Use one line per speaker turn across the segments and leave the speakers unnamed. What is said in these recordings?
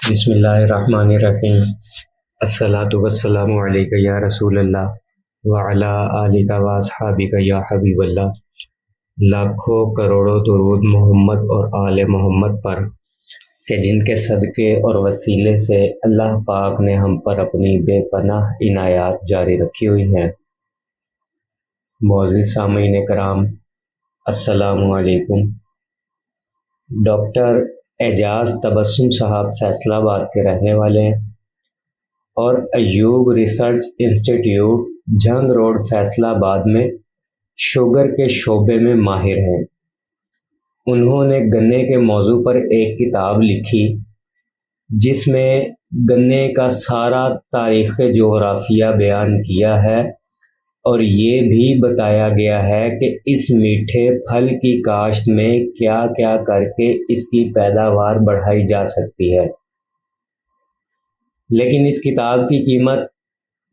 بسم اللہ الرحمن الرحیم۔ الصلاۃ والسلام علیک یا رسول اللہ وعلی آلک و اصحابک یا حبیب اللہ۔ لاکھوں کروڑوں درود محمد اور آل محمد پر کہ جن کے صدقے اور وسیلے سے اللہ پاک نے ہم پر اپنی بے پناہ عنایات جاری رکھی ہوئی ہیں۔ معزز سامعین کرام، السلام علیکم۔ ڈاکٹر اعجاز تبسم صاحب فیصل آباد کے رہنے والے ہیں اور Ayub research institute Jhang road Faisal آباد میں شوگر کے شعبے میں ماہر ہیں۔ انہوں نے گنے کے موضوع پر ایک کتاب لکھی جس میں گنے کا سارا تاریخ جغرافیہ بیان کیا ہے اور یہ بھی بتایا گیا ہے کہ اس میٹھے پھل کی کاشت میں کیا کیا کر کے اس کی پیداوار بڑھائی جا سکتی ہے۔ لیکن اس کتاب کی قیمت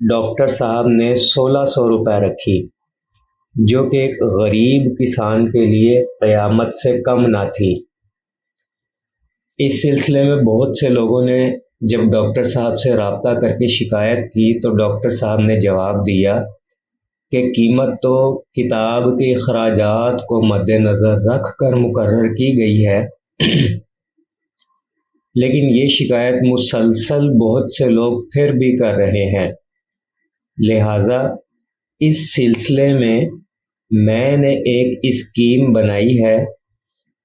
ڈاکٹر صاحب نے 1600 روپے رکھی، جو کہ ایک غریب کسان کے لیے قیامت سے کم نہ تھی۔ اس سلسلے میں بہت سے لوگوں نے جب ڈاکٹر صاحب سے رابطہ کر کے شکایت کی تو ڈاکٹر صاحب نے جواب دیا کہ قیمت تو کتاب کے اخراجات کو مد نظر رکھ کر مقرر کی گئی ہے، لیکن یہ شکایت مسلسل بہت سے لوگ پھر بھی کر رہے ہیں۔ لہٰذا اس سلسلے میں نے ایک اسکیم بنائی ہے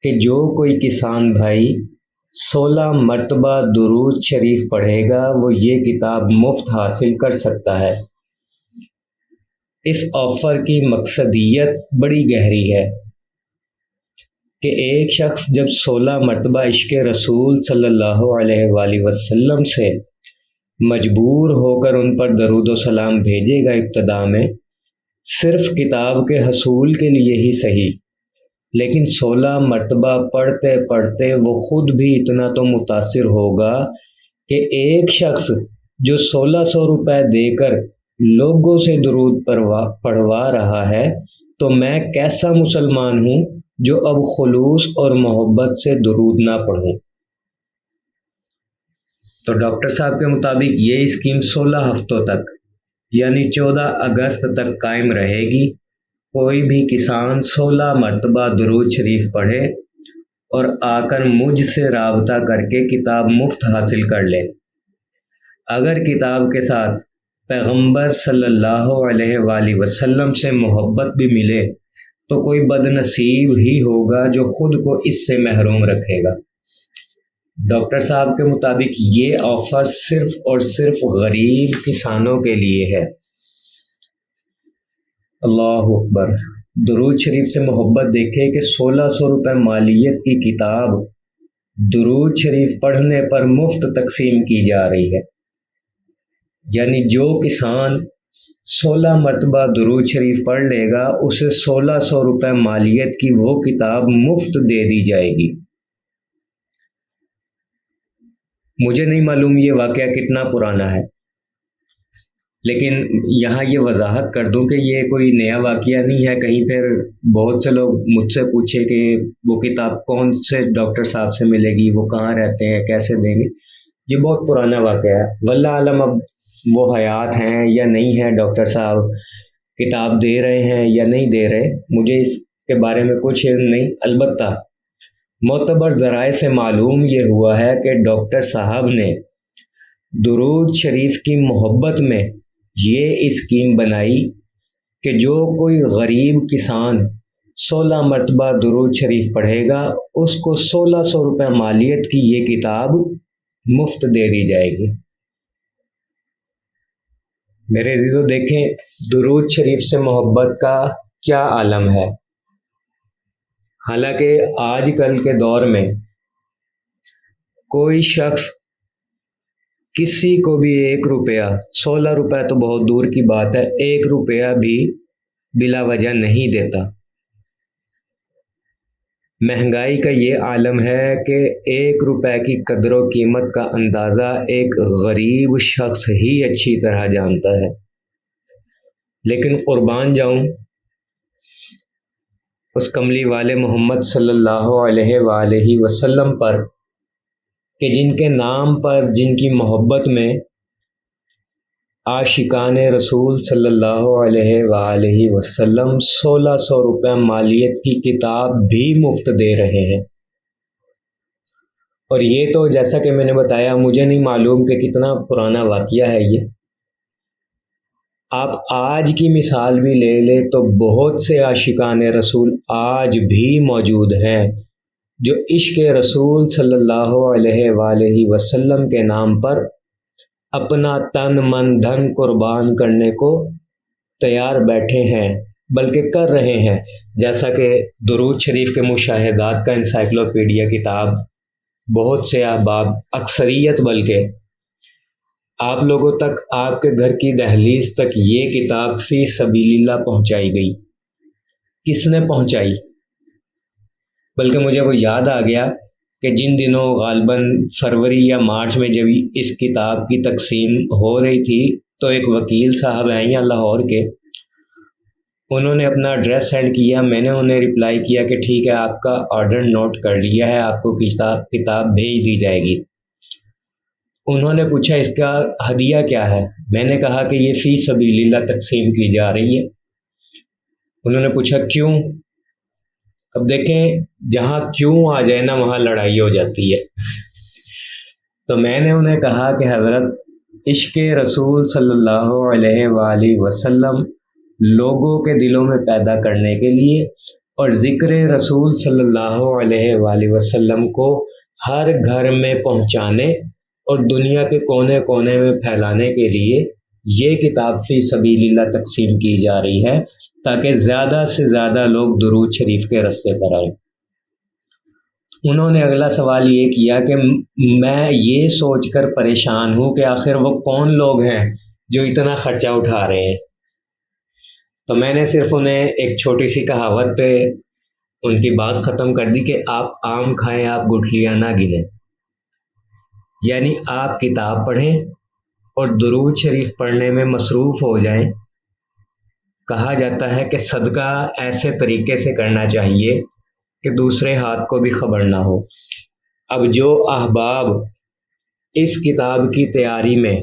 کہ جو کوئی کسان بھائی 16 مرتبہ درود شریف پڑھے گا وہ یہ کتاب مفت حاصل کر سکتا ہے۔ اس آفر کی مقصدیت بڑی گہری ہے کہ ایک شخص جب 16 مرتبہ عشق رسول صلی اللہ علیہ وآلہ وسلم سے مجبور ہو کر ان پر درود و سلام بھیجے گا ابتدا میں، صرف کتاب کے حصول کے لیے ہی صحیح، لیکن 16 مرتبہ پڑھتے پڑھتے وہ خود بھی اتنا تو متاثر ہوگا کہ ایک شخص جو 1600 روپے دے کر لوگوں سے درود پڑھوا رہا ہے تو میں کیسا مسلمان ہوں جو اب خلوص اور محبت سے درود نہ پڑھوں۔ تو ڈاکٹر صاحب کے مطابق یہ اسکیم 16 ہفتوں تک یعنی 14 اگست تک قائم رہے گی۔ کوئی بھی کسان 16 مرتبہ درود شریف پڑھے اور آ کر مجھ سے رابطہ کر کے کتاب مفت حاصل کر لے۔ اگر کتاب کے ساتھ پیغمبر صلی اللہ علیہ وآلہ وسلم سے محبت بھی ملے تو کوئی بد نصیب ہی ہوگا جو خود کو اس سے محروم رکھے گا۔ ڈاکٹر صاحب کے مطابق یہ آفر صرف اور صرف غریب کسانوں کے لیے ہے۔ اللہ اکبر۔ درود شریف سے محبت دیکھے کہ 1600 روپے مالیت کی کتاب درود شریف پڑھنے پر مفت تقسیم کی جا رہی ہے، یعنی جو کسان 16 مرتبہ درود شریف پڑھ لے گا اسے 1600 روپے مالیت کی وہ کتاب مفت دے دی جائے گی۔ مجھے نہیں معلوم یہ واقعہ کتنا پرانا ہے، لیکن یہاں یہ وضاحت کر دوں کہ یہ کوئی نیا واقعہ نہیں ہے۔ کہیں پھر بہت سے لوگ مجھ سے پوچھے کہ وہ کتاب کون سے ڈاکٹر صاحب سے ملے گی، وہ کہاں رہتے ہیں، کیسے دیں گے۔ یہ بہت پرانا واقعہ ہے، واللہ عالم اب وہ حیات ہیں یا نہیں ہیں، ڈاکٹر صاحب کتاب دے رہے ہیں یا نہیں دے رہے، مجھے اس کے بارے میں کچھ علم نہیں۔ البتہ معتبر ذرائع سے معلوم یہ ہوا ہے کہ ڈاکٹر صاحب نے درود شریف کی محبت میں یہ اسکیم بنائی کہ جو کوئی غریب کسان 16 مرتبہ درود شریف پڑھے گا اس کو 1600 روپے مالیت کی یہ کتاب مفت دے دی جائے گی۔ میرے عزیزو، دیکھیں درود شریف سے محبت کا کیا عالم ہے۔ حالانکہ آج کل کے دور میں کوئی شخص کسی کو بھی 1 روپیہ، 16 روپے تو بہت دور کی بات ہے، 1 روپیہ بھی بلا وجہ نہیں دیتا۔ مہنگائی کا یہ عالم ہے کہ 1 روپے کی قدر و قیمت کا اندازہ ایک غریب شخص ہی اچھی طرح جانتا ہے۔ لیکن قربان جاؤں اس کملی والے محمد صلی اللہ علیہ وآلہ وسلم پر کہ جن کے نام پر، جن کی محبت میں عاشقان رسول صلی اللہ علیہ وآلہ وسلم 1600 روپے مالیت کی کتاب بھی مفت دے رہے ہیں۔ اور یہ تو جیسا کہ میں نے بتایا، مجھے نہیں معلوم کہ کتنا پرانا واقعہ ہے یہ۔ آپ آج کی مثال بھی لے لیں تو بہت سے عاشقان رسول آج بھی موجود ہیں جو عشق رسول صلی اللہ علیہ وآلہ وسلم کے نام پر اپنا تن من دھن قربان کرنے کو تیار بیٹھے ہیں، بلکہ کر رہے ہیں۔ جیسا کہ درود شریف کے مشاہدات کا انسائکلوپیڈیا کتاب بہت سے احباب، اکثریت بلکہ آپ لوگوں تک، آپ کے گھر کی دہلیز تک یہ کتاب فی سبیل اللہ پہنچائی گئی۔ کس نے پہنچائی؟ بلکہ مجھے وہ یاد آ گیا کہ جن دنوں غالباً فروری یا مارچ میں جب اس کتاب کی تقسیم ہو رہی تھی تو ایک وکیل صاحب ہیں یہاں لاہور کے، انہوں نے اپنا ایڈریس سینڈ کیا، میں نے انہیں رپلائی کیا کہ ٹھیک ہے، آپ کا آرڈر نوٹ کر لیا ہے، آپ کو کتاب بھیج دی جائے گی۔ انہوں نے پوچھا اس کا ہدیہ کیا ہے؟ میں نے کہا کہ یہ فی سبیل اللہ تقسیم کی جا رہی ہے۔ انہوں نے پوچھا کیوں؟ اب دیکھیں، جہاں کیوں آ جائے نا وہاں لڑائی ہو جاتی ہے۔ تو میں نے انہیں کہا کہ حضرت، عشق رسول صلی اللہ علیہ وآلہ وسلم لوگوں کے دلوں میں پیدا کرنے کے لیے اور ذکر رسول صلی اللہ علیہ وآلہ وسلم کو ہر گھر میں پہنچانے اور دنیا کے کونے کونے میں پھیلانے کے لیے یہ کتاب فی سبیل اللہ تقسیم کی جا رہی ہے، تاکہ زیادہ سے زیادہ لوگ درود شریف کے رستے پر آئیں۔ انہوں نے اگلا سوال یہ کیا کہ میں یہ سوچ کر پریشان ہوں کہ آخر وہ کون لوگ ہیں جو اتنا خرچہ اٹھا رہے ہیں۔ تو میں نے صرف انہیں ایک چھوٹی سی کہاوت پہ ان کی بات ختم کر دی کہ آپ آم کھائیں، آپ گٹھلیاں نہ گنیں، یعنی آپ کتاب پڑھیں اور درود شریف پڑھنے میں مصروف ہو جائیں۔ کہا جاتا ہے کہ صدقہ ایسے طریقے سے کرنا چاہیے کہ دوسرے ہاتھ کو بھی خبر نہ ہو۔ اب جو احباب اس کتاب کی تیاری میں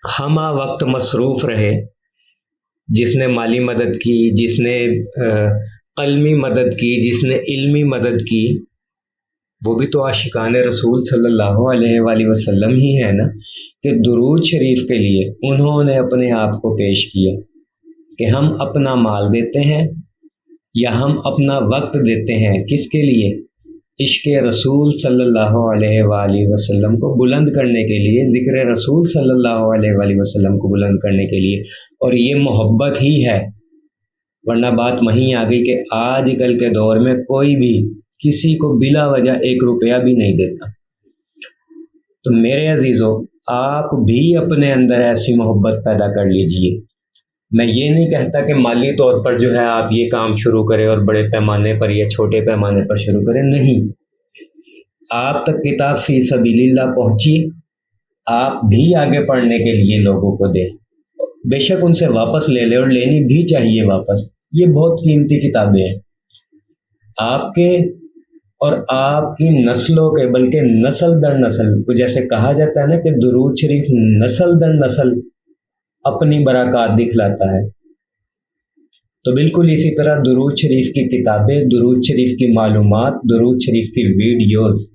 ہمہ وقت مصروف رہے، جس نے مالی مدد کی، جس نے قلمی مدد کی، جس نے علمی مدد کی، وہ بھی تو عاشقان رسول صلی اللہ علیہ وآلہ وسلم ہی ہے نا، کہ درود شریف کے لیے انہوں نے اپنے آپ کو پیش کیا کہ ہم اپنا مال دیتے ہیں یا ہم اپنا وقت دیتے ہیں، کس کے لیے؟ عشق رسول صلی اللہ علیہ وآلہ وسلم کو بلند کرنے کے لیے، ذکر رسول صلی اللہ علیہ وآلہ وسلم کو بلند کرنے کے لیے۔ اور یہ محبت ہی ہے، ورنہ بات وہیں آ گئی کہ آج کل کے دور میں کوئی بھی کسی کو بلا وجہ 1 روپیہ بھی نہیں دیتا۔ تو میرے عزیزو، آپ بھی اپنے اندر ایسی محبت پیدا کر لیجئے۔ میں یہ نہیں کہتا کہ مالی طور پر جو ہے آپ یہ کام شروع کریں اور بڑے پیمانے پر یا چھوٹے پیمانے پر شروع کریں، نہیں۔ آپ تک کتاب فی سبیل اللہ پہنچی، آپ بھی آگے پڑھنے کے لیے لوگوں کو دیں، بے شک ان سے واپس لے لیں، اور لینی بھی چاہیے واپس۔ یہ بہت قیمتی کتابیں ہیں آپ کے اور آپ کی نسلوں کے، بلکہ نسل در نسل، جیسے کہا جاتا ہے نا کہ درود شریف نسل در نسل اپنی برکات دکھلاتا ہے، تو بالکل اسی طرح درود شریف کی کتابیں، درود شریف کی معلومات، درود شریف کی ویڈیوز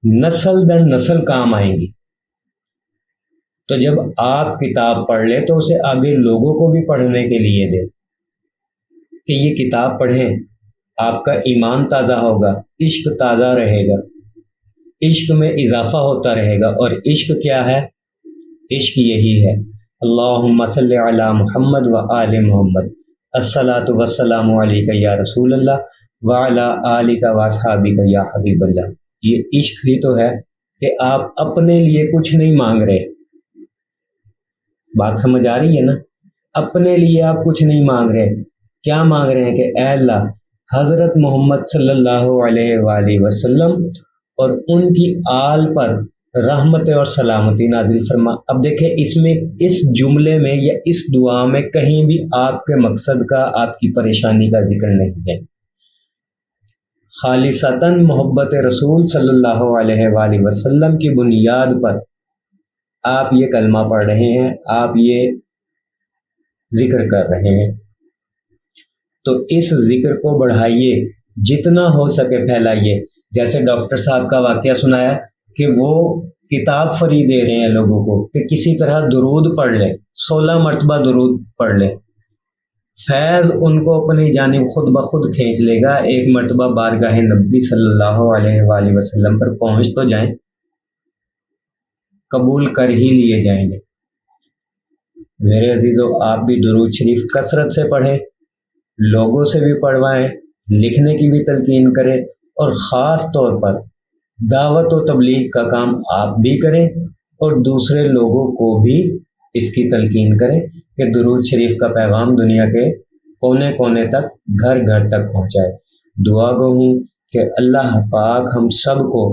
نسل در نسل کام آئیں گی۔ تو جب آپ کتاب پڑھ لیں تو اسے آگے لوگوں کو بھی پڑھنے کے لیے دیں کہ یہ کتاب پڑھیں، آپ کا ایمان تازہ ہوگا، عشق تازہ رہے گا، عشق میں اضافہ ہوتا رہے گا۔ اور عشق کیا ہے؟ عشق یہی ہے، اللہم صلی علی محمد و آل محمد، الصلاۃ والسلام علیک یا رسول اللہ وعلی آلک و اصحابک یا حبیب اللہ۔ یہ عشق ہی تو ہے کہ آپ اپنے لیے کچھ نہیں مانگ رہے۔ بات سمجھ آ رہی ہے نا؟ اپنے لیے آپ کچھ نہیں مانگ رہے، کیا مانگ رہے ہیں کہ اے اللہ، حضرت محمد صلی اللہ علیہ وآلہ وسلم اور ان کی آل پر رحمت اور سلامتی نازل فرما۔ اب دیکھیں، اس جملے میں یا اس دعا میں کہیں بھی آپ کے مقصد کا، آپ کی پریشانی کا ذکر نہیں ہے۔ خالصتاً محبت رسول صلی اللہ علیہ وآلہ وسلم کی بنیاد پر آپ یہ کلمہ پڑھ رہے ہیں، آپ یہ ذکر کر رہے ہیں، تو اس ذکر کو بڑھائیے، جتنا ہو سکے پھیلائیے۔ جیسے ڈاکٹر صاحب کا واقعہ سنایا کہ وہ کتاب فری دے رہے ہیں لوگوں کو کہ کسی طرح درود پڑھ لیں، 16 مرتبہ درود پڑھ لیں، فیض ان کو اپنی جانب خود بخود کھینچ لے گا۔ ایک مرتبہ بارگاہ نبوی صلی اللہ علیہ وآلہ وسلم پر پہنچ تو جائیں، قبول کر ہی لیے جائیں گے۔ میرے عزیزو، آپ بھی درود شریف کثرت سے پڑھیں، لوگوں سے بھی پڑھوائیں، لکھنے کی بھی تلقین کریں، اور خاص طور پر دعوت و تبلیغ کا کام آپ بھی کریں اور دوسرے لوگوں کو بھی اس کی تلقین کریں کہ درود شریف کا پیغام دنیا کے کونے کونے تک، گھر گھر تک پہنچائے۔ دعا گو ہوں کہ اللہ پاک ہم سب کو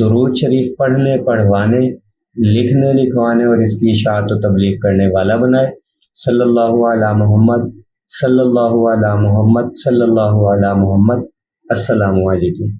درود شریف پڑھنے، پڑھوانے، لکھنے، لکھوانے اور اس کی اشاعت و تبلیغ کرنے والا بنائے۔ صلی اللہ علی محمد، صلی اللہ علی محمد، صلی اللہ علی محمد۔ السلام علیکم۔